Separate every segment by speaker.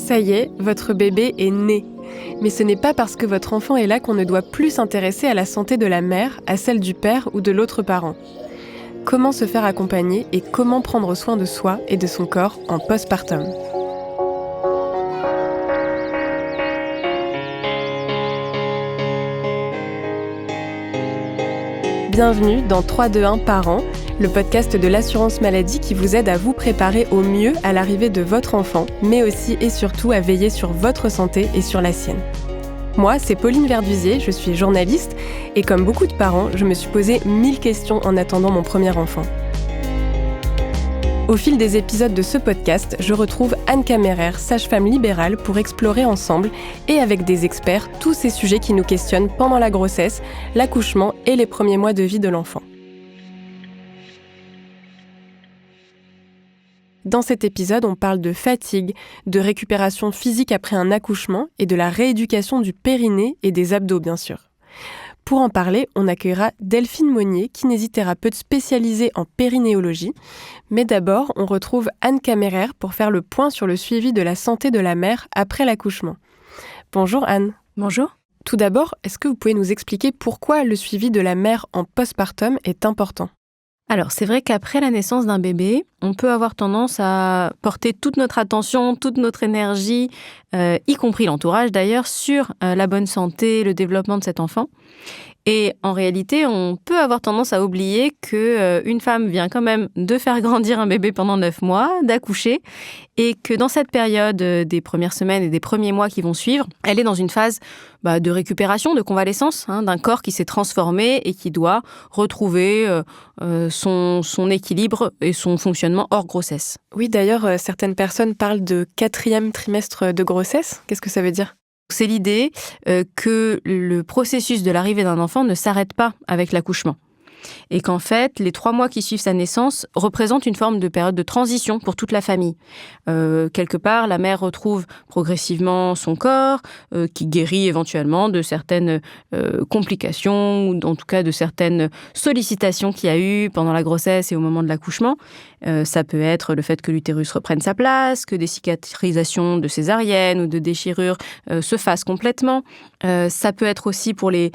Speaker 1: Ça y est, votre bébé est né. Mais ce n'est pas parce que votre enfant est là qu'on ne doit plus s'intéresser à la santé de la mère, à celle du père ou de l'autre parent. Comment se faire accompagner et comment prendre soin de soi et de son corps en postpartum ? Bienvenue dans 3-2-1 Parents, le podcast de l'assurance maladie qui vous aide à vous préparer au mieux à l'arrivée de votre enfant, mais aussi et surtout à veiller sur votre santé et sur la sienne. Moi, c'est Pauline Verdusier, je suis journaliste et comme beaucoup de parents, je me suis posé 1000 questions en attendant mon premier enfant. Au fil des épisodes de ce podcast, je retrouve Anne Caméraire, sage-femme libérale, pour explorer ensemble et avec des experts tous ces sujets qui nous questionnent pendant la grossesse, l'accouchement et les premiers mois de vie de l'enfant. Dans cet épisode, on parle de fatigue, de récupération physique après un accouchement et de la rééducation du périnée et des abdos, bien sûr. Pour en parler, on accueillera Delphine Monnier, kinésithérapeute spécialisée en périnéologie. Mais d'abord, on retrouve Anne Caméraire pour faire le point sur le suivi de la santé de la mère après l'accouchement. Bonjour Anne.
Speaker 2: Bonjour.
Speaker 1: Tout d'abord, est-ce que vous pouvez nous expliquer pourquoi le suivi de la mère en postpartum est important ?
Speaker 2: Alors, c'est vrai qu'après la naissance d'un bébé, on peut avoir tendance à porter toute notre attention, toute notre énergie, y compris l'entourage d'ailleurs, sur la bonne santé, le développement de cet enfant. Et en réalité, on peut avoir tendance à oublier qu'une femme vient quand même de faire grandir un bébé pendant 9 mois, d'accoucher, et que dans cette période des premières semaines et des premiers mois qui vont suivre, elle est dans une phase de récupération, de convalescence, d'un corps qui s'est transformé et qui doit retrouver son équilibre et son fonctionnement hors grossesse.
Speaker 1: Oui, d'ailleurs, certaines personnes parlent de 4e trimestre de grossesse. Qu'est-ce que ça veut dire ?
Speaker 2: C'est l'idée que le processus de l'arrivée d'un enfant ne s'arrête pas avec l'accouchement. Et qu'en fait, les 3 mois qui suivent sa naissance représentent une forme de période de transition pour toute la famille. Quelque part, la mère retrouve progressivement son corps, qui guérit éventuellement de certaines complications, ou en tout cas de certaines sollicitations qu'il y a eu pendant la grossesse et au moment de l'accouchement. Ça peut être le fait que l'utérus reprenne sa place, que des cicatrisations de césarienne ou de déchirure se fassent complètement. Ça peut être aussi pour les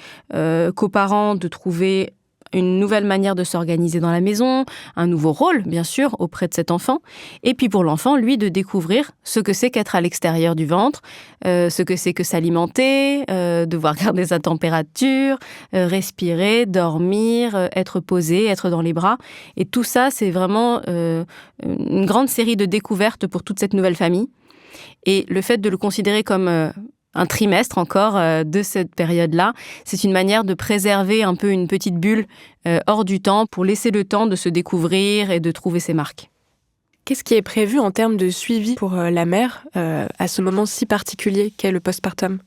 Speaker 2: coparents de trouver une nouvelle manière de s'organiser dans la maison, un nouveau rôle, bien sûr, auprès de cet enfant. Et puis pour l'enfant, lui, de découvrir ce que c'est qu'être à l'extérieur du ventre, ce que c'est que s'alimenter, devoir garder sa température, respirer, dormir, être posé, être dans les bras. Et tout ça, c'est vraiment une grande série de découvertes pour toute cette nouvelle famille. Et le fait de le considérer comme un trimestre encore de cette période-là, c'est une manière de préserver un peu une petite bulle hors du temps pour laisser le temps de se découvrir et de trouver ses marques.
Speaker 1: Qu'est-ce qui est prévu en termes de suivi pour la mère à ce moment si particulier qu'est le postpartum ?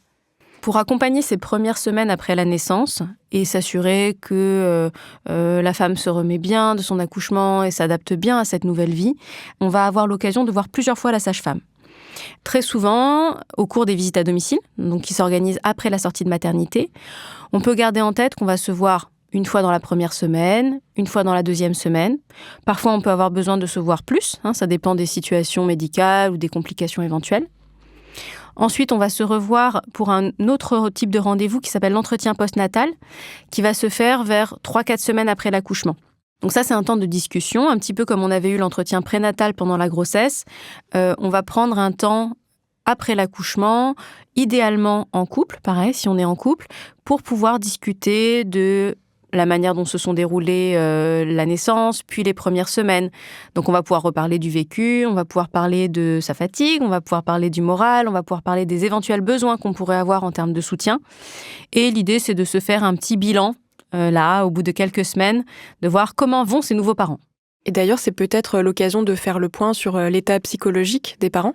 Speaker 2: Pour accompagner ces premières semaines après la naissance et s'assurer que la femme se remet bien de son accouchement et s'adapte bien à cette nouvelle vie, on va avoir l'occasion de voir plusieurs fois la sage-femme. Très souvent, au cours des visites à domicile, donc qui s'organisent après la sortie de maternité, on peut garder en tête qu'on va se voir une fois dans la première semaine, une fois dans la 2e semaine. Parfois, on peut avoir besoin de se voir plus, ça dépend des situations médicales ou des complications éventuelles. Ensuite, on va se revoir pour un autre type de rendez-vous qui s'appelle l'entretien postnatal, qui va se faire vers 3-4 semaines après l'accouchement. Donc ça, c'est un temps de discussion, un petit peu comme on avait eu l'entretien prénatal pendant la grossesse. On va prendre un temps après l'accouchement, idéalement en couple, pareil, si on est en couple, pour pouvoir discuter de la manière dont se sont déroulées la naissance, puis les premières semaines. Donc on va pouvoir reparler du vécu, on va pouvoir parler de sa fatigue, on va pouvoir parler du moral, on va pouvoir parler des éventuels besoins qu'on pourrait avoir en termes de soutien. Et l'idée, c'est de se faire un petit bilan au bout de quelques semaines, de voir comment vont ces nouveaux parents.
Speaker 1: Et d'ailleurs, c'est peut-être l'occasion de faire le point sur l'état psychologique des parents ?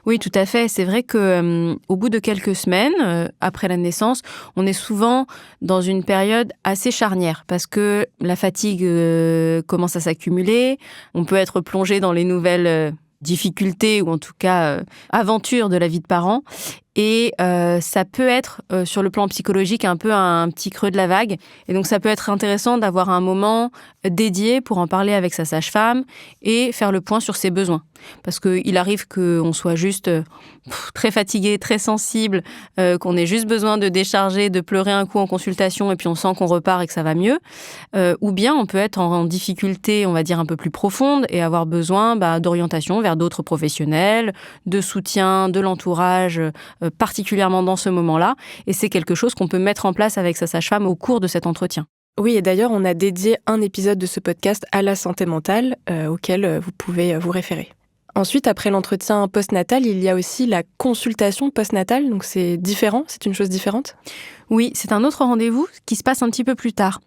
Speaker 2: Oui, tout à fait. C'est vrai qu'au bout de quelques semaines, après la naissance, on est souvent dans une période assez charnière parce que la fatigue commence à s'accumuler. On peut être plongé dans les nouvelles difficultés ou en tout cas aventures de la vie de parent. Et ça peut être, sur le plan psychologique, un peu un petit creux de la vague. Et donc, ça peut être intéressant d'avoir un moment dédié pour en parler avec sa sage-femme et faire le point sur ses besoins. Parce qu'il arrive qu'on soit juste très fatigué, très sensible, qu'on ait juste besoin de décharger, de pleurer un coup en consultation et puis on sent qu'on repart et que ça va mieux. Ou bien on peut être en difficulté, on va dire, un peu plus profonde et avoir besoin d'orientation vers d'autres professionnels, de soutien, de l'entourage, particulièrement dans ce moment-là. Et c'est quelque chose qu'on peut mettre en place avec sa sage-femme au cours de cet entretien.
Speaker 1: Oui, et d'ailleurs, on a dédié un épisode de ce podcast à la santé mentale, auquel vous pouvez vous référer. Ensuite, après l'entretien postnatal, il y a aussi la consultation postnatale, donc c'est différent, c'est une chose différente ?
Speaker 2: Oui, c'est un autre rendez-vous qui se passe un petit peu plus tard.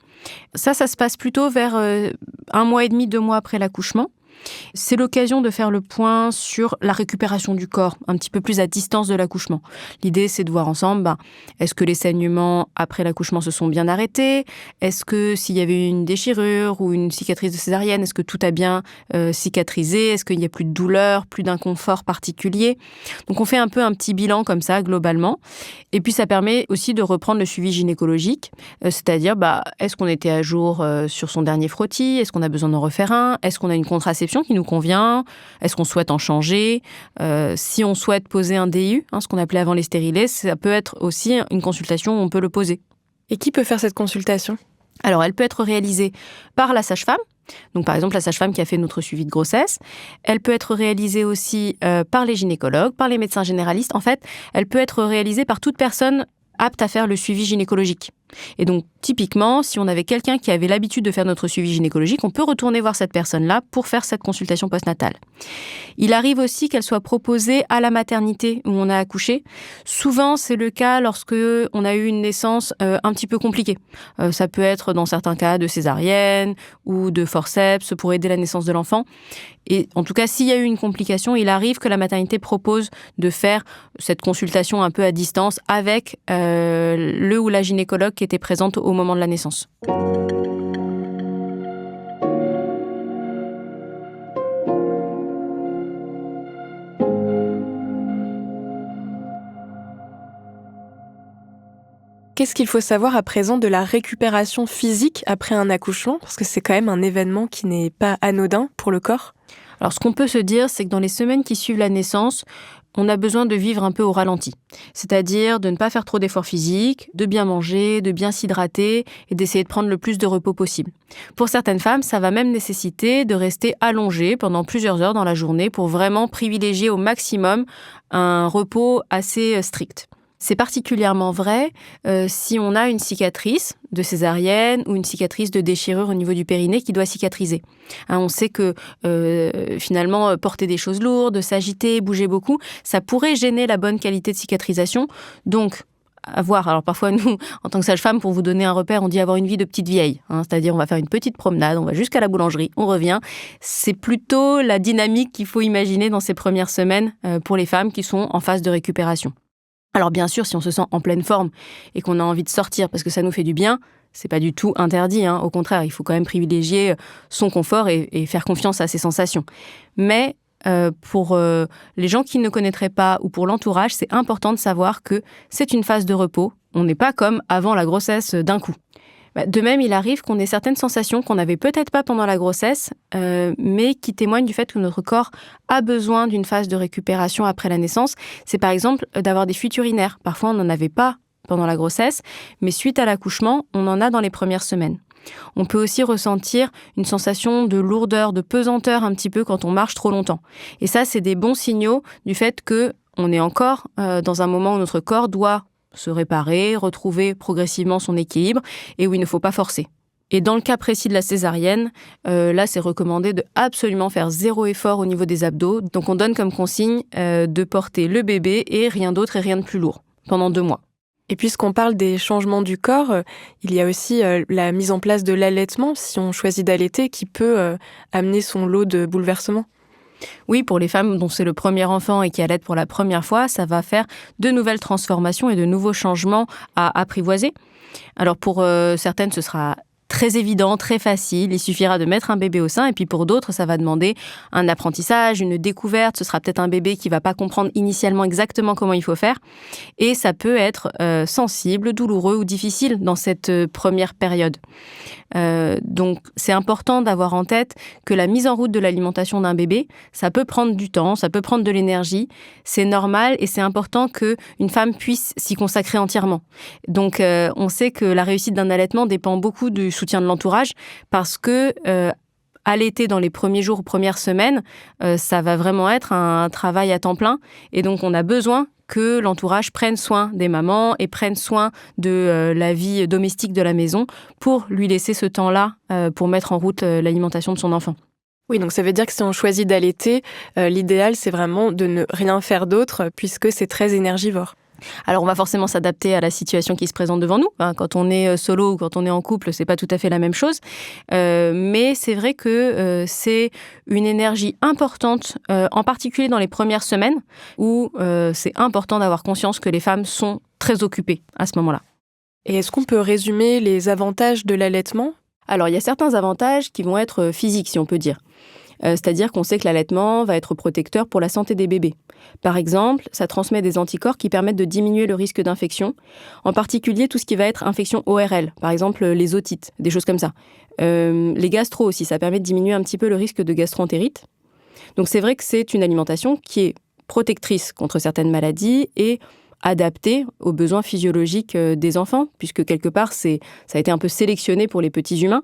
Speaker 2: Ça se passe plutôt vers 1 mois et demi, 2 mois après l'accouchement. C'est l'occasion de faire le point sur la récupération du corps, un petit peu plus à distance de l'accouchement. L'idée, c'est de voir ensemble, est-ce que les saignements après l'accouchement se sont bien arrêtés ? Est-ce que s'il y avait eu une déchirure ou une cicatrice de césarienne, est-ce que tout a bien cicatrisé ? Est-ce qu'il n'y a plus de douleur, plus d'inconfort particulier ? Donc on fait un peu un petit bilan comme ça, globalement. Et puis ça permet aussi de reprendre le suivi gynécologique, c'est-à-dire est-ce qu'on était à jour sur son dernier frottis ? Est-ce qu'on a besoin d'en refaire un ? Est-ce qu'on a une contraception qui nous convient? Est-ce qu'on souhaite en changer? Si on souhaite poser un DIU, ce qu'on appelait avant les stérilés, ça peut être aussi une consultation où on peut le poser.
Speaker 1: Et qui peut faire cette consultation?
Speaker 2: Alors, elle peut être réalisée par la sage-femme. Donc, par exemple, la sage-femme qui a fait notre suivi de grossesse. Elle peut être réalisée aussi par les gynécologues, par les médecins généralistes. En fait, elle peut être réalisée par toute personne apte à faire le suivi gynécologique. Et donc, typiquement, si on avait quelqu'un qui avait l'habitude de faire notre suivi gynécologique, on peut retourner voir cette personne-là pour faire cette consultation postnatale. Il arrive aussi qu'elle soit proposée à la maternité où on a accouché. Souvent, c'est le cas lorsque on a eu une naissance un petit peu compliquée. Ça peut être, dans certains cas, de césarienne ou de forceps pour aider la naissance de l'enfant. Et en tout cas, s'il y a eu une complication, il arrive que la maternité propose de faire cette consultation un peu à distance avec le ou la gynécologue qui était présente au moment de la naissance.
Speaker 1: Qu'est-ce qu'il faut savoir à présent de la récupération physique après un accouchement ? Parce que c'est quand même un événement qui n'est pas anodin pour le corps.
Speaker 2: Alors, ce qu'on peut se dire, c'est que dans les semaines qui suivent la naissance, on a besoin de vivre un peu au ralenti. C'est-à-dire de ne pas faire trop d'efforts physiques, de bien manger, de bien s'hydrater et d'essayer de prendre le plus de repos possible. Pour certaines femmes, ça va même nécessiter de rester allongée pendant plusieurs heures dans la journée pour vraiment privilégier au maximum un repos assez strict. C'est particulièrement vrai si on a une cicatrice de césarienne ou une cicatrice de déchirure au niveau du périnée qui doit cicatriser. On sait que finalement, porter des choses lourdes, s'agiter, bouger beaucoup, ça pourrait gêner la bonne qualité de cicatrisation. Donc, à voir. Alors parfois, nous, en tant que sage-femme, pour vous donner un repère, on dit avoir une vie de petite vieille. C'est-à-dire, on va faire une petite promenade, on va jusqu'à la boulangerie, on revient. C'est plutôt la dynamique qu'il faut imaginer dans ces premières semaines pour les femmes qui sont en phase de récupération. Alors bien sûr, si on se sent en pleine forme et qu'on a envie de sortir parce que ça nous fait du bien, c'est pas du tout interdit. Au contraire, il faut quand même privilégier son confort et faire confiance à ses sensations. Mais pour les gens qui ne connaîtraient pas ou pour l'entourage, c'est important de savoir que c'est une phase de repos. On n'est pas comme avant la grossesse d'un coup. De même, il arrive qu'on ait certaines sensations qu'on n'avait peut-être pas pendant la grossesse, mais qui témoignent du fait que notre corps a besoin d'une phase de récupération après la naissance. C'est par exemple d'avoir des fuites urinaires. Parfois, on n'en avait pas pendant la grossesse, mais suite à l'accouchement, on en a dans les premières semaines. On peut aussi ressentir une sensation de lourdeur, de pesanteur un petit peu quand on marche trop longtemps. Et ça, c'est des bons signaux du fait qu'on est encore dans un moment où notre corps doit se réparer, retrouver progressivement son équilibre et où il ne faut pas forcer. Et dans le cas précis de la césarienne, là, c'est recommandé de absolument faire 0 effort au niveau des abdos. Donc, on donne comme consigne de porter le bébé et rien d'autre et rien de plus lourd pendant 2 mois.
Speaker 1: Et puisqu'on parle des changements du corps, il y a aussi la mise en place de l'allaitement, si on choisit d'allaiter, qui peut amener son lot de bouleversements.
Speaker 2: Oui, pour les femmes dont c'est le premier enfant et qui allaitent pour la première fois, ça va faire de nouvelles transformations et de nouveaux changements à apprivoiser. Alors pour certaines, ce sera très évident, très facile. Il suffira de mettre un bébé au sein. Et puis pour d'autres, ça va demander un apprentissage, une découverte. Ce sera peut-être un bébé qui ne va pas comprendre initialement exactement comment il faut faire. Et ça peut être sensible, douloureux ou difficile dans cette première période. Donc c'est important d'avoir en tête que la mise en route de l'alimentation d'un bébé, ça peut prendre du temps, ça peut prendre de l'énergie. C'est normal et c'est important qu'une femme puisse s'y consacrer entièrement. Donc on sait que la réussite d'un allaitement dépend beaucoup du soutien de l'entourage parce que allaiter dans les premiers jours ou premières semaines, ça va vraiment être un travail à temps plein. Et donc, on a besoin que l'entourage prenne soin des mamans et prenne soin de la vie domestique de la maison pour lui laisser ce temps-là pour mettre en route l'alimentation de son enfant.
Speaker 1: Oui, donc ça veut dire que si on choisit d'allaiter, l'idéal, c'est vraiment de ne rien faire d'autre puisque c'est très énergivore.
Speaker 2: Alors, on va forcément s'adapter à la situation qui se présente devant nous. Quand on est solo ou quand on est en couple, c'est pas tout à fait la même chose. Mais c'est vrai que c'est une énergie importante, en particulier dans les premières semaines, où c'est important d'avoir conscience que les femmes sont très occupées à ce moment-là.
Speaker 1: Et est-ce qu'on peut résumer les avantages de l'allaitement ?
Speaker 2: Alors, il y a certains avantages qui vont être physiques, si on peut dire. C'est-à-dire qu'on sait que l'allaitement va être protecteur pour la santé des bébés. Par exemple, ça transmet des anticorps qui permettent de diminuer le risque d'infection, en particulier tout ce qui va être infection ORL, par exemple les otites, des choses comme ça. Les gastro aussi, ça permet de diminuer un petit peu le risque de gastro-entérite. Donc c'est vrai que c'est une alimentation qui est protectrice contre certaines maladies et adaptée aux besoins physiologiques des enfants, puisque quelque part, ça a été un peu sélectionné pour les petits humains.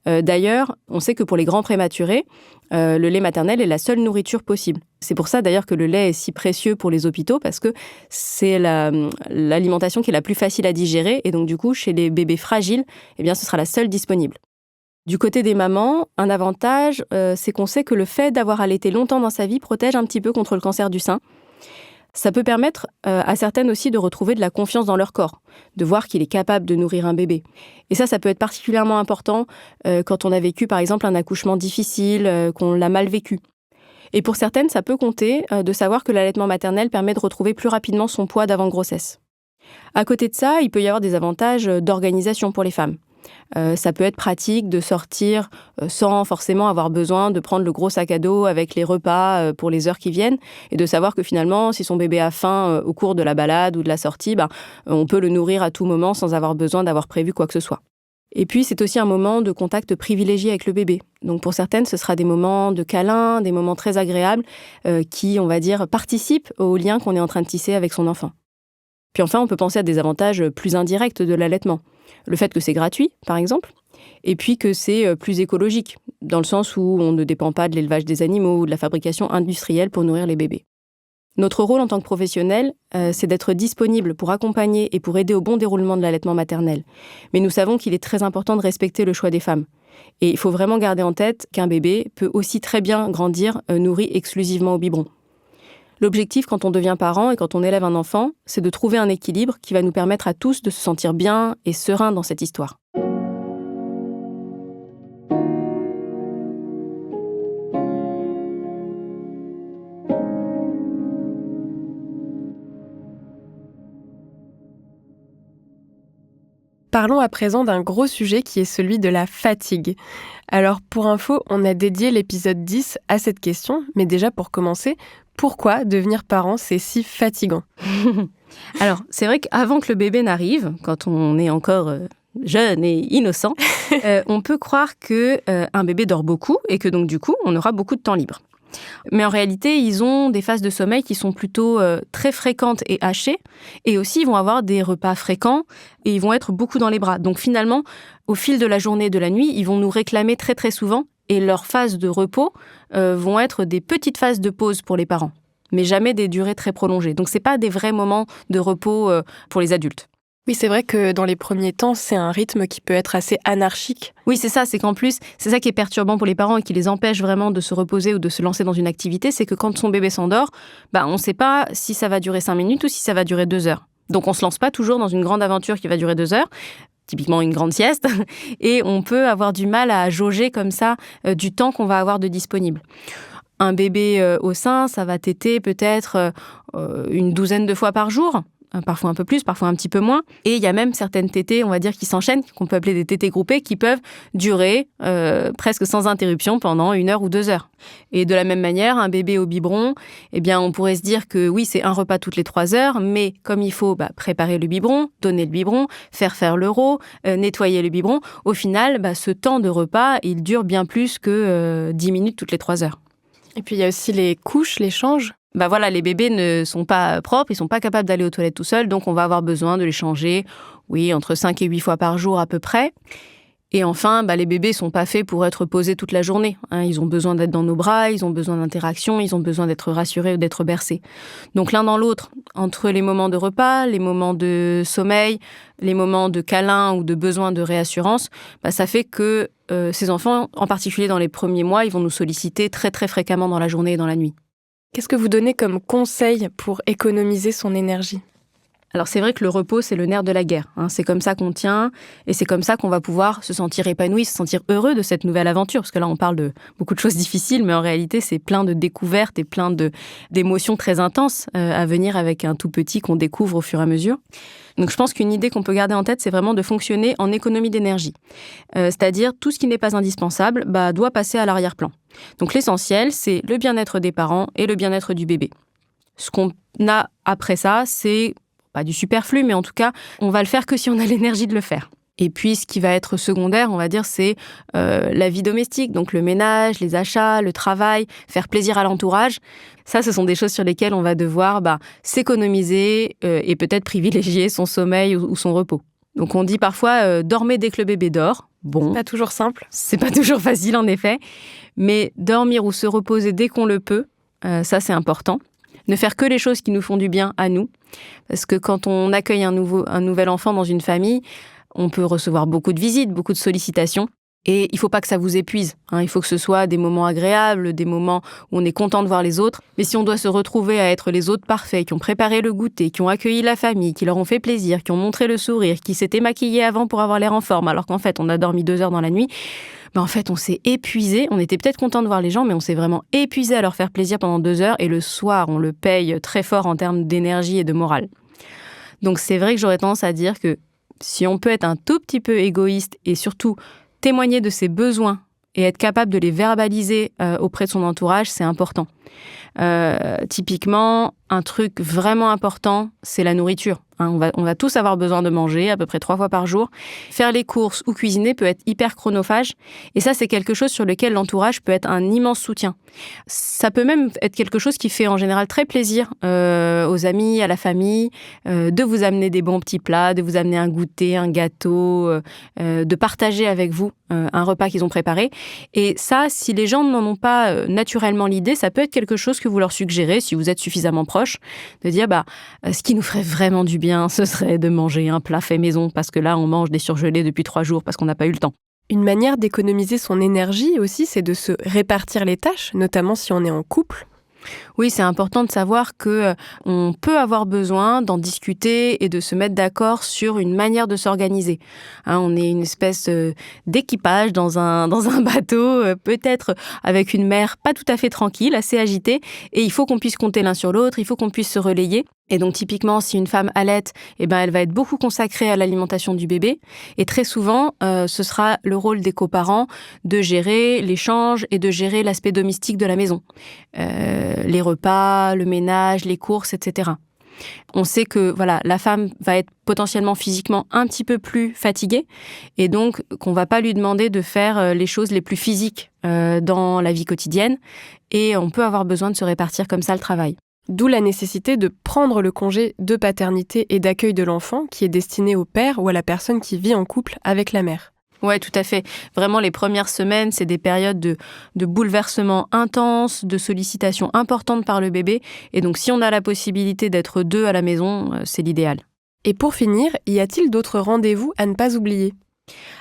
Speaker 2: D'ailleurs, on sait que pour les grands prématurés, le lait maternel est la seule nourriture possible. C'est pour ça d'ailleurs que le lait est si précieux pour les hôpitaux, parce que c'est l'alimentation qui est la plus facile à digérer, et donc du coup, chez les bébés fragiles, eh bien, ce sera la seule disponible. Du côté des mamans, un avantage, c'est qu'on sait que le fait d'avoir allaité longtemps dans sa vie protège un petit peu contre le cancer du sein. Ça peut permettre à certaines aussi de retrouver de la confiance dans leur corps, de voir qu'il est capable de nourrir un bébé. Et ça peut être particulièrement important quand on a vécu, par exemple, un accouchement difficile, qu'on l'a mal vécu. Et pour certaines, ça peut compter de savoir que l'allaitement maternel permet de retrouver plus rapidement son poids d'avant-grossesse. À côté de ça, il peut y avoir des avantages d'organisation pour les femmes. Ça peut être pratique de sortir sans forcément avoir besoin de prendre le gros sac à dos avec les repas pour les heures qui viennent et de savoir que finalement, si son bébé a faim au cours de la balade ou de la sortie, on peut le nourrir à tout moment sans avoir besoin d'avoir prévu quoi que ce soit. Et puis, c'est aussi un moment de contact privilégié avec le bébé. Donc, pour certaines, ce sera des moments de câlin, des moments très agréables qui, on va dire, participent au lien qu'on est en train de tisser avec son enfant. Puis enfin, on peut penser à des avantages plus indirects de l'allaitement. Le fait que c'est gratuit, par exemple, et puis que c'est plus écologique, dans le sens où on ne dépend pas de l'élevage des animaux ou de la fabrication industrielle pour nourrir les bébés. Notre rôle en tant que professionnel, c'est d'être disponible pour accompagner et pour aider au bon déroulement de l'allaitement maternel. Mais nous savons qu'il est très important de respecter le choix des femmes. Et il faut vraiment garder en tête qu'un bébé peut aussi très bien grandir nourri exclusivement au biberon. L'objectif, quand on devient parent et quand on élève un enfant, c'est de trouver un équilibre qui va nous permettre à tous de se sentir bien et serein dans cette histoire.
Speaker 1: Parlons à présent d'un gros sujet qui est celui de la fatigue. Alors pour info, on a dédié l'épisode 10 à cette question, mais déjà pour commencer, pourquoi devenir parent, c'est si fatigant ?
Speaker 2: Alors, c'est vrai qu'avant que le bébé n'arrive, quand on est encore jeune et innocent, on peut croire qu'un bébé dort beaucoup et que donc du coup, on aura beaucoup de temps libre. Mais en réalité, ils ont des phases de sommeil qui sont plutôt très fréquentes et hachées. Et aussi, ils vont avoir des repas fréquents et ils vont être beaucoup dans les bras. Donc finalement, au fil de la journée et de la nuit, ils vont nous réclamer très très souvent. Et leurs phases de repos vont être des petites phases de pause pour les parents, mais jamais des durées très prolongées. Donc ce n'est pas des vrais moments de repos pour les adultes.
Speaker 1: Oui, c'est vrai que dans les premiers temps, c'est un rythme qui peut être assez anarchique.
Speaker 2: Oui, c'est ça. C'est qu'en plus, c'est ça qui est perturbant pour les parents et qui les empêche vraiment de se reposer ou de se lancer dans une activité, c'est que quand son bébé s'endort, on ne sait pas si ça va durer 5 minutes ou si ça va durer 2 heures. Donc on ne se lance pas toujours dans une grande aventure qui va durer 2 heures, typiquement une grande sieste, et on peut avoir du mal à jauger comme ça du temps qu'on va avoir de disponible. Un bébé au sein, ça va téter peut-être une douzaine de fois par jour. parfois un peu plus, parfois un petit peu moins. Et il y a même certaines tétées, on va dire, qui s'enchaînent, qu'on peut appeler des tétées groupées, qui peuvent durer presque sans interruption pendant 1 heure ou 2 heures. Et de la même manière, un bébé au biberon, eh bien, on pourrait se dire que oui, c'est un repas toutes les 3 heures, mais comme il faut préparer le biberon, donner le biberon, faire l'euro, nettoyer le biberon, au final, ce temps de repas, il dure bien plus que 10 minutes toutes les 3 heures.
Speaker 1: Et puis il y a aussi les couches, les changes.
Speaker 2: Les bébés ne sont pas propres, ils sont pas capables d'aller aux toilettes tout seuls, donc on va avoir besoin de les changer, entre 5 et 8 fois par jour à peu près. Et enfin, les bébés sont pas faits pour être posés toute la journée. Ils ont besoin d'être dans nos bras, ils ont besoin d'interaction, ils ont besoin d'être rassurés ou d'être bercés. Donc l'un dans l'autre, entre les moments de repas, les moments de sommeil, les moments de câlin ou de besoin de réassurance, ça fait que ces enfants, en particulier dans les premiers mois, ils vont nous solliciter très très fréquemment dans la journée et dans la nuit.
Speaker 1: Qu'est-ce que vous donnez comme conseil pour économiser son énergie ?
Speaker 2: Alors c'est vrai que le repos, c'est le nerf de la guerre. C'est comme ça qu'on tient et c'est comme ça qu'on va pouvoir se sentir épanoui, se sentir heureux de cette nouvelle aventure. Parce que là, on parle de beaucoup de choses difficiles, mais en réalité, c'est plein de découvertes et plein d'émotions très intenses à venir avec un tout petit qu'on découvre au fur et à mesure. Donc je pense qu'une idée qu'on peut garder en tête, c'est vraiment de fonctionner en économie d'énergie. C'est-à-dire tout ce qui n'est pas indispensable doit passer à l'arrière-plan. Donc l'essentiel, c'est le bien-être des parents et le bien-être du bébé. Ce qu'on a après ça, c'est pas du superflu, mais en tout cas, on va le faire que si on a l'énergie de le faire. Et puis, ce qui va être secondaire, on va dire, c'est la vie domestique, donc le ménage, les achats, le travail, faire plaisir à l'entourage. Ça, ce sont des choses sur lesquelles on va devoir s'économiser et peut-être privilégier son sommeil ou son repos. Donc, on dit parfois, dormez dès que le bébé dort. Bon,
Speaker 1: c'est pas toujours simple.
Speaker 2: C'est pas toujours facile, en effet. Mais dormir ou se reposer dès qu'on le peut, ça, c'est important. Ne faire que les choses qui nous font du bien à nous. Parce que quand on accueille un nouvel enfant dans une famille, on peut recevoir beaucoup de visites, beaucoup de sollicitations. Et il ne faut pas que ça vous épuise. Il faut que ce soit des moments agréables, des moments où on est content de voir les autres. Mais si on doit se retrouver à être les autres parfaits, qui ont préparé le goûter, qui ont accueilli la famille, qui leur ont fait plaisir, qui ont montré le sourire, qui s'étaient maquillés avant pour avoir l'air en forme, alors qu'en fait, on a dormi 2 heures dans la nuit, en fait, on s'est épuisé. On était peut-être content de voir les gens, mais on s'est vraiment épuisé à leur faire plaisir pendant 2 heures. Et le soir, on le paye très fort en termes d'énergie et de morale. Donc, c'est vrai que j'aurais tendance à dire que si on peut être un tout petit peu égoïste et surtout témoigner de ses besoins et être capable de les verbaliser auprès de son entourage, c'est important. Typiquement, un truc vraiment important, c'est la nourriture. On va tous avoir besoin de manger à peu près 3 fois par jour. Faire les courses ou cuisiner peut être hyper chronophage. Et ça, c'est quelque chose sur lequel l'entourage peut être un immense soutien. Ça peut même être quelque chose qui fait en général très plaisir aux amis, à la famille, de vous amener des bons petits plats, de vous amener un goûter, un gâteau, de partager avec vous un repas qu'ils ont préparé. Et ça, si les gens n'en ont pas naturellement l'idée, ça peut être quelque chose que vous leur suggérez, si vous êtes suffisamment proche, de dire ce qui nous ferait vraiment du bien, ce serait de manger un plat fait maison, parce que là, on mange des surgelés depuis 3 jours parce qu'on n'a pas eu le temps.
Speaker 1: Une manière d'économiser son énergie aussi, c'est de se répartir les tâches, notamment si on est en couple.
Speaker 2: Oui, c'est important de savoir qu'on peut avoir besoin d'en discuter et de se mettre d'accord sur une manière de s'organiser. On est une espèce d'équipage dans un bateau, peut-être avec une mer pas tout à fait tranquille, assez agitée, et il faut qu'on puisse compter l'un sur l'autre, il faut qu'on puisse se relayer. Et donc typiquement, si une femme allaite, elle va être beaucoup consacrée à l'alimentation du bébé. Et très souvent, ce sera le rôle des coparents de gérer l'échange et de gérer l'aspect domestique de la maison. Les repas, le ménage, les courses, etc. On sait que la femme va être potentiellement physiquement un petit peu plus fatiguée et donc qu'on ne va pas lui demander de faire les choses les plus physiques dans la vie quotidienne. Et on peut avoir besoin de se répartir comme ça le travail.
Speaker 1: D'où la nécessité de prendre le congé de paternité et d'accueil de l'enfant qui est destiné au père ou à la personne qui vit en couple avec la mère.
Speaker 2: Oui, tout à fait. Vraiment, les premières semaines, c'est des périodes de bouleversement intense, de sollicitations importantes par le bébé. Et donc, si on a la possibilité d'être 2 à la maison, c'est l'idéal.
Speaker 1: Et pour finir, y a-t-il d'autres rendez-vous à ne pas oublier ?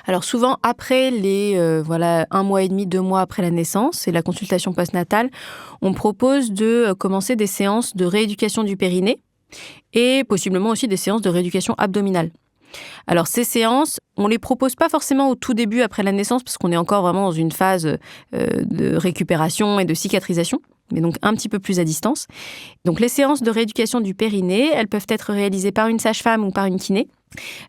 Speaker 2: Alors souvent, après les 1 mois et demi, 2 mois après la naissance et la consultation postnatale, on propose de commencer des séances de rééducation du périnée et possiblement aussi des séances de rééducation abdominale. Alors ces séances, on les propose pas forcément au tout début après la naissance parce qu'on est encore vraiment dans une phase de récupération et de cicatrisation. mais donc un petit peu plus à distance. Donc les séances de rééducation du périnée, elles peuvent être réalisées par une sage-femme ou par une kiné.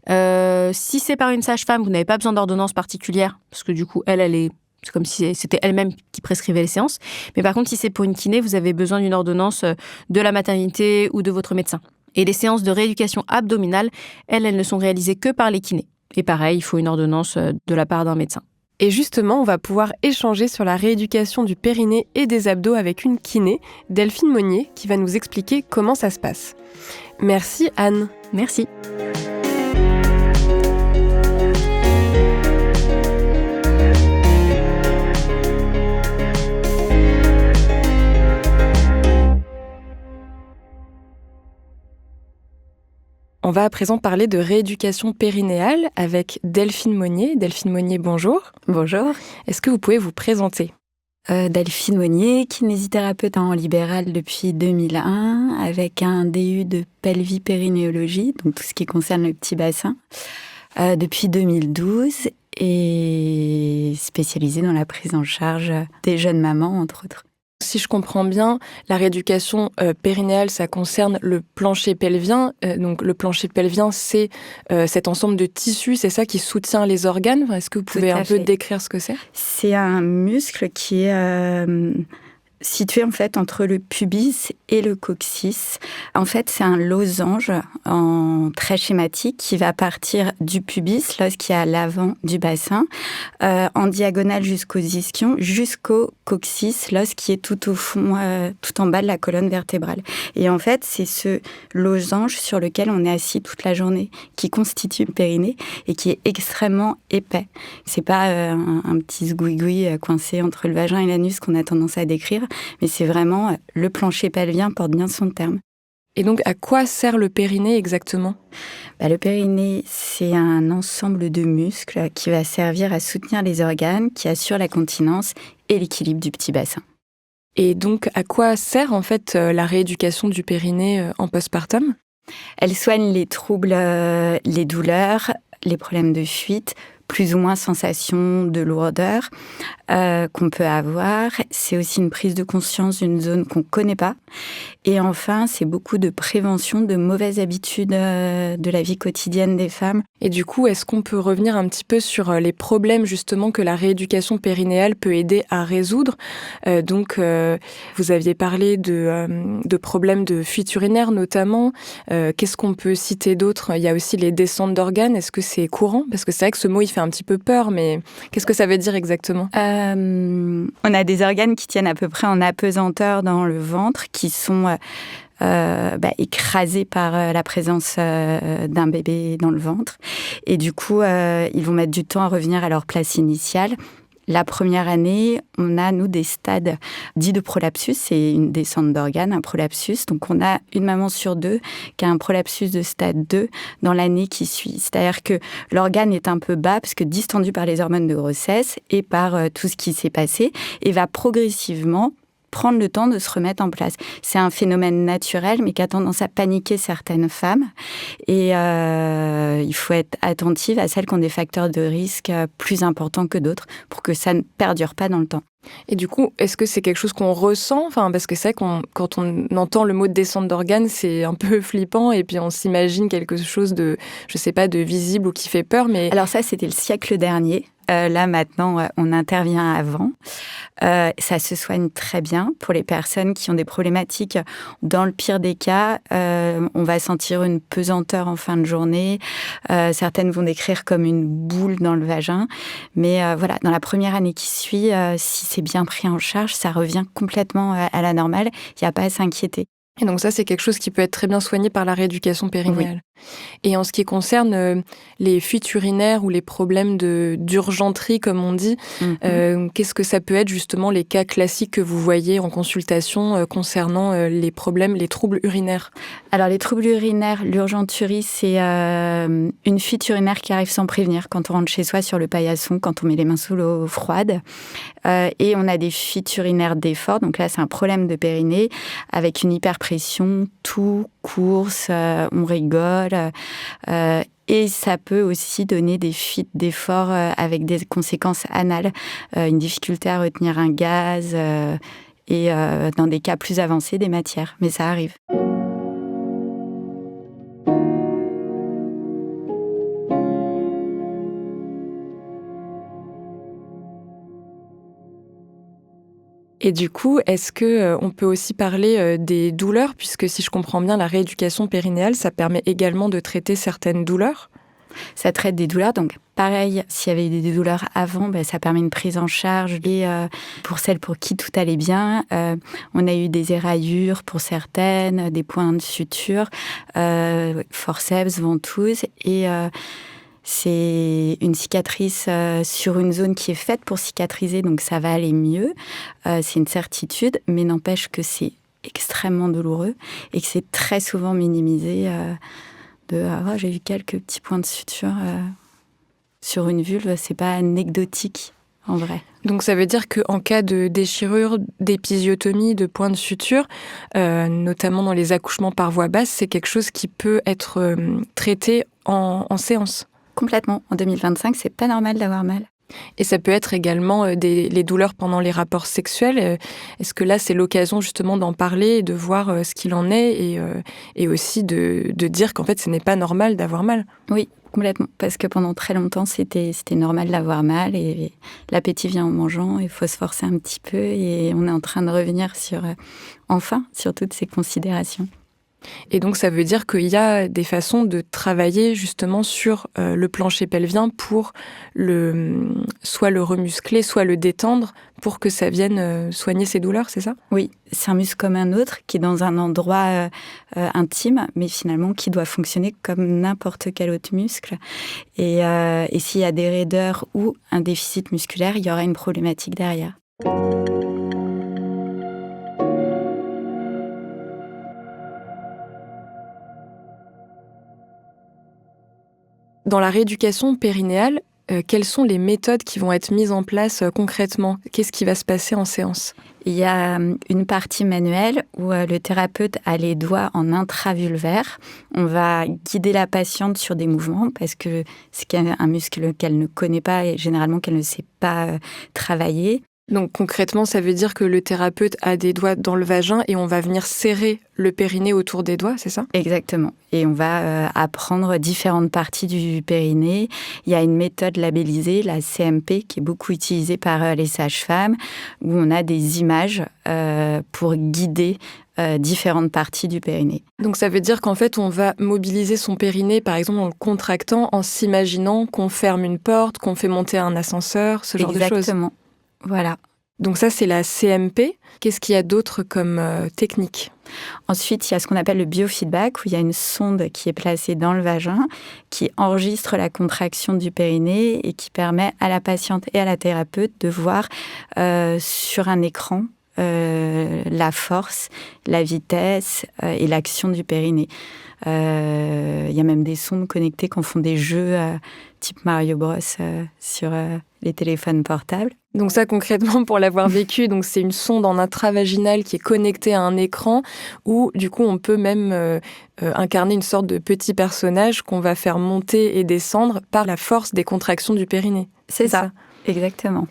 Speaker 2: Si c'est par une sage-femme, vous n'avez pas besoin d'ordonnance particulière, parce que du coup, c'est comme si c'était elle-même qui prescrivait les séances. Mais par contre, si c'est pour une kiné, vous avez besoin d'une ordonnance de la maternité ou de votre médecin. Et les séances de rééducation abdominale, elles ne sont réalisées que par les kinés. Et pareil, il faut une ordonnance de la part d'un médecin.
Speaker 1: Et justement, on va pouvoir échanger sur la rééducation du périnée et des abdos avec une kiné, Delphine Monnier, qui va nous expliquer comment ça se passe. Merci Anne.
Speaker 2: Merci.
Speaker 1: On va à présent parler de rééducation périnéale avec Delphine Monnier. Delphine Monnier, bonjour.
Speaker 3: Bonjour.
Speaker 1: Est-ce que vous pouvez vous présenter ?
Speaker 3: Delphine Monnier, kinésithérapeute en libéral depuis 2001, avec un DU de pelvipérinéologie, donc tout ce qui concerne le petit bassin, depuis 2012, et spécialisée dans la prise en charge des jeunes mamans, entre autres.
Speaker 1: Si je comprends bien, la rééducation périnéale, ça concerne le plancher pelvien. Donc le plancher pelvien, c'est cet ensemble de tissus, c'est ça qui soutient les organes. Est-ce que vous pouvez un peu décrire ce que c'est ?
Speaker 3: C'est un muscle qui est situé en fait entre le pubis et le coccyx. En fait, c'est un losange très schématique qui va partir du pubis, lorsqu'il y a à l'avant du bassin, en diagonale jusqu'aux ischions, jusqu'au coccyx, lorsqu'il est tout au fond, tout en bas de la colonne vertébrale. Et en fait, c'est ce losange sur lequel on est assis toute la journée, qui constitue le périnée et qui est extrêmement épais. C'est pas un petit zgouigoui coincé entre le vagin et l'anus qu'on a tendance à décrire, mais c'est vraiment le plancher pelvien porte bien son terme.
Speaker 1: Et donc, à quoi sert le périnée exactement ?
Speaker 3: Le périnée, c'est un ensemble de muscles qui va servir à soutenir les organes, qui assure la continence et l'équilibre du petit bassin.
Speaker 1: Et donc, à quoi sert en fait la rééducation du périnée en postpartum ?
Speaker 3: Elle soigne les troubles, les douleurs, les problèmes de fuite, plus ou moins sensation de lourdeur qu'on peut avoir. C'est aussi une prise de conscience d'une zone qu'on ne connaît pas. Et enfin, c'est beaucoup de prévention de mauvaises habitudes de la vie quotidienne des femmes.
Speaker 1: Et du coup, est-ce qu'on peut revenir un petit peu sur les problèmes justement que la rééducation périnéale peut aider à résoudre ? Vous aviez parlé de problèmes de fuite urinaire notamment. Qu'est-ce qu'on peut citer d'autre ? Il y a aussi les descentes d'organes. Est-ce que c'est courant ? Parce que c'est vrai que ce mot, il fait un petit peu peur, mais qu'est-ce que ça veut dire exactement ?
Speaker 3: On a des organes qui tiennent à peu près en apesanteur dans le ventre, qui sont écrasés par la présence d'un bébé dans le ventre. Et du coup, ils vont mettre du temps à revenir à leur place initiale. La première année, on a, nous, des stades dits de prolapsus. C'est une descente d'organes, un prolapsus. Donc, on a une maman sur deux qui a un prolapsus de stade 2 dans l'année qui suit. C'est-à-dire que l'organe est un peu bas parce que distendu par les hormones de grossesse et par tout ce qui s'est passé et va progressivement prendre le temps de se remettre en place. C'est un phénomène naturel, mais qui a tendance à paniquer certaines femmes. Et il faut être attentive à celles qui ont des facteurs de risque plus importants que d'autres pour que ça ne perdure pas dans le temps.
Speaker 1: Et du coup, est-ce que c'est quelque chose qu'on ressent ? Parce que c'est vrai quand on entend le mot de descente d'organes, c'est un peu flippant et puis on s'imagine quelque chose de, je sais pas, de visible ou qui fait peur. Mais
Speaker 3: alors ça, c'était le siècle dernier. Là, maintenant, on intervient avant. Ça se soigne très bien pour les personnes qui ont des problématiques. Dans le pire des cas, on va sentir une pesanteur en fin de journée. Certaines vont décrire comme une boule dans le vagin. Mais dans la première année qui suit, si c'est bien pris en charge, ça revient complètement à la normale. Il n'y a pas à s'inquiéter.
Speaker 1: Et donc ça, c'est quelque chose qui peut être très bien soigné par la rééducation périnéale. Oui. Et en ce qui concerne les fuites urinaires ou les problèmes d'urgenterie, comme on dit, qu'est-ce que ça peut être justement les cas classiques que vous voyez en consultation concernant les troubles urinaires ?
Speaker 3: Alors les troubles urinaires, l'urgenturie, c'est une fuite urinaire qui arrive sans prévenir quand on rentre chez soi sur le paillasson, quand on met les mains sous l'eau froide. Et on a des fuites urinaires d'effort, donc là c'est un problème de périnée avec une hyperpression, toux, course, on rigole. Et ça peut aussi donner des fuites d'effort avec des conséquences anales, une difficulté à retenir un gaz et dans des cas plus avancés, des matières. Mais ça arrive.
Speaker 1: Et du coup, est-ce que on peut aussi parler des douleurs, puisque si je comprends bien, la rééducation périnéale, ça permet également de traiter certaines douleurs?
Speaker 3: Ça traite des douleurs, donc pareil, s'il y avait des douleurs avant, ça permet une prise en charge. Et pour celles pour qui tout allait bien, on a eu des éraillures pour certaines, des points de suture, forceps, ventouses, et c'est une cicatrice sur une zone qui est faite pour cicatriser, donc ça va aller mieux. C'est une certitude, mais n'empêche que c'est extrêmement douloureux et que c'est très souvent minimisé. J'ai eu quelques petits points de suture sur une vulve, c'est pas anecdotique en vrai.
Speaker 1: Donc ça veut dire qu'en cas de déchirure, d'épisiotomie, de points de suture, notamment dans les accouchements par voie basse, c'est quelque chose qui peut être traité en séance?
Speaker 3: Complètement. En 2025, c'est pas normal d'avoir mal.
Speaker 1: Et ça peut être également les douleurs pendant les rapports sexuels. Est-ce que là, c'est l'occasion justement d'en parler et de voir ce qu'il en est et aussi de dire qu'en fait, ce n'est pas normal d'avoir mal?
Speaker 3: Oui, complètement. Parce que pendant très longtemps, c'était normal d'avoir mal et l'appétit vient en mangeant, il faut se forcer un petit peu et on est en train de revenir sur toutes ces considérations.
Speaker 1: Et donc, ça veut dire qu'il y a des façons de travailler justement sur le plancher pelvien pour soit le remuscler, soit le détendre pour que ça vienne soigner ces douleurs, c'est ça?
Speaker 3: Oui, c'est un muscle comme un autre qui est dans un endroit intime, mais finalement qui doit fonctionner comme n'importe quel autre muscle. Et s'il y a des raideurs ou un déficit musculaire, il y aura une problématique derrière.
Speaker 1: Dans la rééducation périnéale, quelles sont les méthodes qui vont être mises en place concrètement? Qu'est-ce qui va se passer en séance?
Speaker 3: Il y a une partie manuelle où le thérapeute a les doigts en intravulvaire. On va guider la patiente sur des mouvements parce que c'est un muscle qu'elle ne connaît pas et généralement qu'elle ne sait pas travailler.
Speaker 1: Donc concrètement, ça veut dire que le thérapeute a des doigts dans le vagin et on va venir serrer le périnée autour des doigts, c'est ça?
Speaker 3: Exactement. Et on va apprendre différentes parties du périnée. Il y a une méthode labellisée, la CMP, qui est beaucoup utilisée par les sages-femmes, où on a des images pour guider différentes parties du périnée.
Speaker 1: Donc ça veut dire qu'en fait, on va mobiliser son périnée, par exemple en le contractant, en s'imaginant qu'on ferme une porte, qu'on fait monter un ascenseur, ce genre de choses.
Speaker 3: Exactement. Voilà.
Speaker 1: Donc ça, c'est la CMP. Qu'est-ce qu'il y a d'autre comme technique?
Speaker 3: Ensuite, il y a ce qu'on appelle le biofeedback, où il y a une sonde qui est placée dans le vagin, qui enregistre la contraction du périnée et qui permet à la patiente et à la thérapeute de voir sur un écran la force, la vitesse et l'action du périnée. Il y a même des sondes connectées qui font des jeux type Mario Bros sur les téléphones portables.
Speaker 1: Donc ça, concrètement, pour l'avoir vécu, donc c'est une sonde en intravaginale qui est connectée à un écran où, du coup, on peut même incarner une sorte de petit personnage qu'on va faire monter et descendre par la force des contractions du périnée.
Speaker 3: C'est ça, exactement.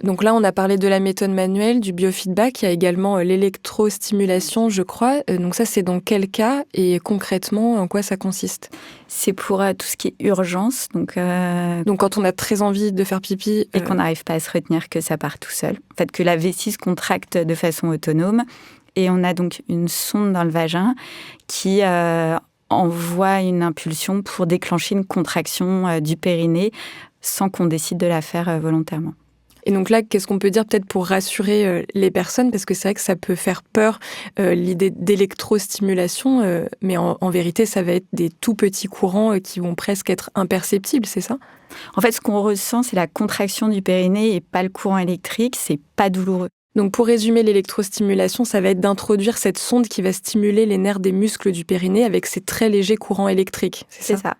Speaker 1: Donc là, on a parlé de la méthode manuelle, du biofeedback. Il y a également l'électrostimulation, je crois. Donc ça, c'est dans quel cas et concrètement, en quoi ça consiste?
Speaker 3: C'est pour tout ce qui est urgence. Donc
Speaker 1: quand on a très envie de faire pipi...
Speaker 3: Et qu'on n'arrive pas à se retenir, que ça part tout seul. En fait, que la vessie se contracte de façon autonome. Et on a donc une sonde dans le vagin qui envoie une impulsion pour déclencher une contraction du périnée sans qu'on décide de la faire volontairement.
Speaker 1: Et donc là, qu'est-ce qu'on peut dire peut-être pour rassurer les personnes? Parce que c'est vrai que ça peut faire peur, l'idée d'électrostimulation, mais en vérité, ça va être des tout petits courants qui vont presque être imperceptibles, c'est ça?
Speaker 3: En fait, ce qu'on ressent, c'est la contraction du périnée et pas le courant électrique, c'est pas douloureux.
Speaker 1: Donc pour résumer, l'électrostimulation, ça va être d'introduire cette sonde qui va stimuler les nerfs des muscles du périnée avec ces très légers courants électriques,
Speaker 3: c'est ça.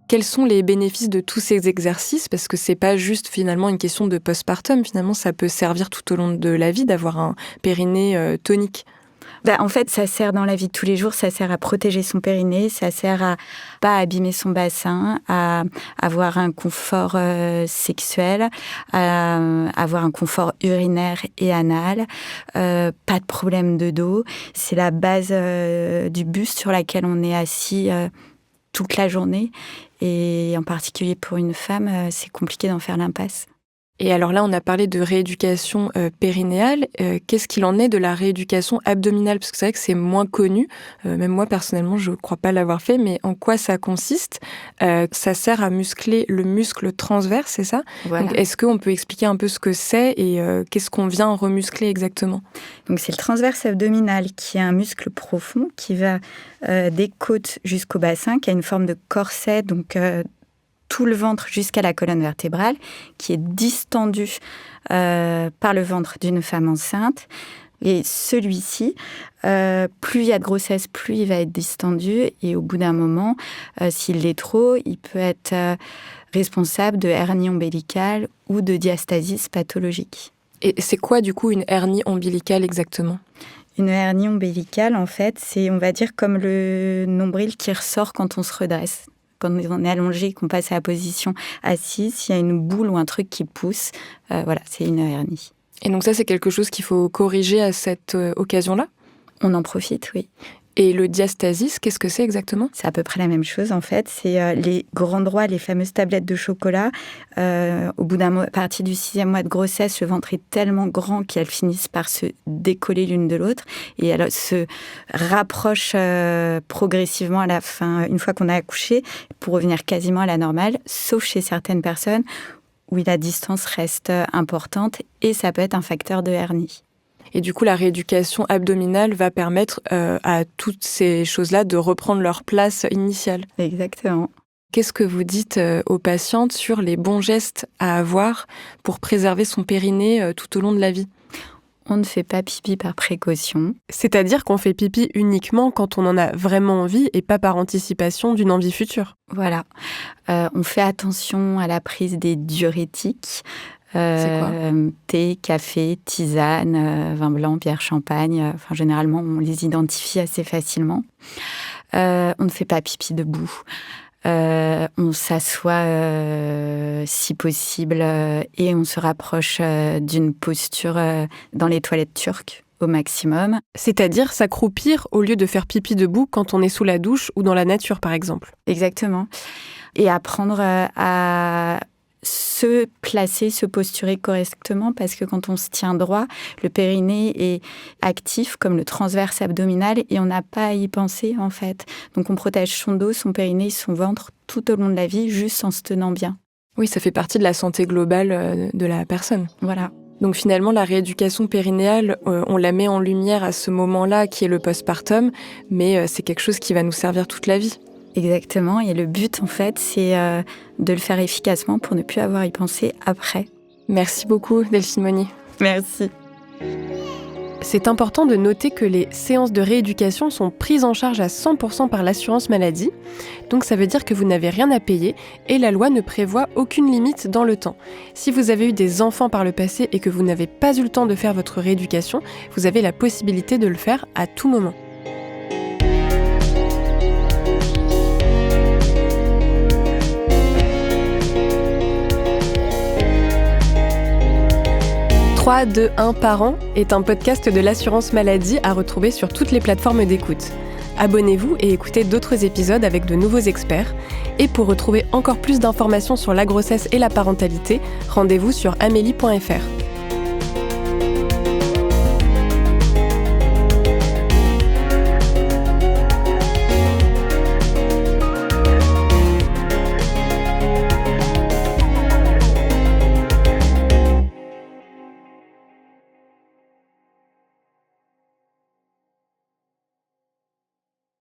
Speaker 1: Quels sont les bénéfices de tous ces exercices? Parce que c'est pas juste finalement une question de postpartum. Finalement, ça peut servir tout au long de la vie d'avoir un périnée tonique.
Speaker 3: En fait, ça sert dans la vie de tous les jours, ça sert à protéger son périnée, ça sert à pas abîmer son bassin, à avoir un confort sexuel, à avoir un confort urinaire et anal, pas de problème de dos. C'est la base du buste sur laquelle on est assis toute la journée. Et en particulier pour une femme, c'est compliqué d'en faire l'impasse.
Speaker 1: Et alors là, on a parlé de rééducation périnéale. Qu'est-ce qu'il en est de la rééducation abdominale ? Parce que c'est vrai que c'est moins connu. Même moi, personnellement, je ne crois pas l'avoir fait. Mais en quoi ça consiste ? Ça sert à muscler le muscle transverse, c'est ça ?
Speaker 3: Voilà.
Speaker 1: Donc, est-ce qu'on peut expliquer un peu ce que c'est et qu'est-ce qu'on vient remuscler exactement ?
Speaker 3: Donc, c'est le transverse abdominal qui est un muscle profond qui va des côtes jusqu'au bassin, qui a une forme de corset, donc tout le ventre jusqu'à la colonne vertébrale, qui est distendu par le ventre d'une femme enceinte. Et celui-ci, plus il y a de grossesse, plus il va être distendu. Et au bout d'un moment, s'il l'est trop, il peut être responsable de hernie ombilicale ou de diastasis pathologique.
Speaker 1: Et c'est quoi, du coup, une hernie ombilicale exactement ?
Speaker 3: Une hernie ombilicale, en fait, c'est, on va dire, comme le nombril qui ressort quand on se redresse. Quand on est allongé et qu'on passe à la position assise, s'il y a une boule ou un truc qui pousse, voilà, c'est une hernie.
Speaker 1: Et donc ça, c'est quelque chose qu'il faut corriger à cette occasion-là ?
Speaker 3: On en profite, oui.
Speaker 1: Et le diastasis, qu'est-ce que c'est exactement ?
Speaker 3: C'est à peu près la même chose, en fait. C'est les grands droits, les fameuses tablettes de chocolat. Au bout d'un mois, à partir du 6e mois de grossesse, le ventre est tellement grand qu'elles finissent par se décoller l'une de l'autre. Et elles se rapprochent progressivement à la fin, une fois qu'on a accouché, pour revenir quasiment à la normale, sauf chez certaines personnes où la distance reste importante et ça peut être un facteur de hernie.
Speaker 1: Et du coup, la rééducation abdominale va permettre à toutes ces choses-là de reprendre leur place initiale.
Speaker 3: Exactement.
Speaker 1: Qu'est-ce que vous dites aux patientes sur les bons gestes à avoir pour préserver son périnée tout au long de la vie ?
Speaker 3: On ne fait pas pipi par précaution.
Speaker 1: C'est-à-dire qu'on fait pipi uniquement quand on en a vraiment envie et pas par anticipation d'une envie future.
Speaker 3: Voilà. On fait attention à la prise des diurétiques.
Speaker 1: C'est quoi ?
Speaker 3: Thé, café, tisane, vin blanc, bière, champagne. Enfin, généralement, on les identifie assez facilement. On ne fait pas pipi debout. On s'assoit si possible et on se rapproche d'une posture dans les toilettes turques au maximum.
Speaker 1: C'est-à-dire s'accroupir au lieu de faire pipi debout quand on est sous la douche ou dans la nature, par exemple.
Speaker 3: Exactement. Et apprendre à se placer, se posturer correctement, parce que quand on se tient droit, le périnée est actif comme le transverse abdominal et on n'a pas à y penser en fait. Donc on protège son dos, son périnée, son ventre tout au long de la vie, juste en se tenant bien.
Speaker 1: Oui, ça fait partie de la santé globale de la personne.
Speaker 3: Voilà.
Speaker 1: Donc finalement, la rééducation périnéale, on la met en lumière à ce moment-là qui est le postpartum, mais c'est quelque chose qui va nous servir toute la vie.
Speaker 3: Exactement, et le but en fait, c'est de le faire efficacement pour ne plus avoir à y penser après.
Speaker 1: Merci beaucoup Delphine Monnier.
Speaker 3: Merci.
Speaker 1: C'est important de noter que les séances de rééducation sont prises en charge à 100% par l'assurance maladie. Donc ça veut dire que vous n'avez rien à payer et la loi ne prévoit aucune limite dans le temps. Si vous avez eu des enfants par le passé et que vous n'avez pas eu le temps de faire votre rééducation, vous avez la possibilité de le faire à tout moment. « 3, 2, 1 Parents » est un podcast de l'assurance maladie à retrouver sur toutes les plateformes d'écoute. Abonnez-vous et écoutez d'autres épisodes avec de nouveaux experts. Et pour retrouver encore plus d'informations sur la grossesse et la parentalité, rendez-vous sur amélie.fr.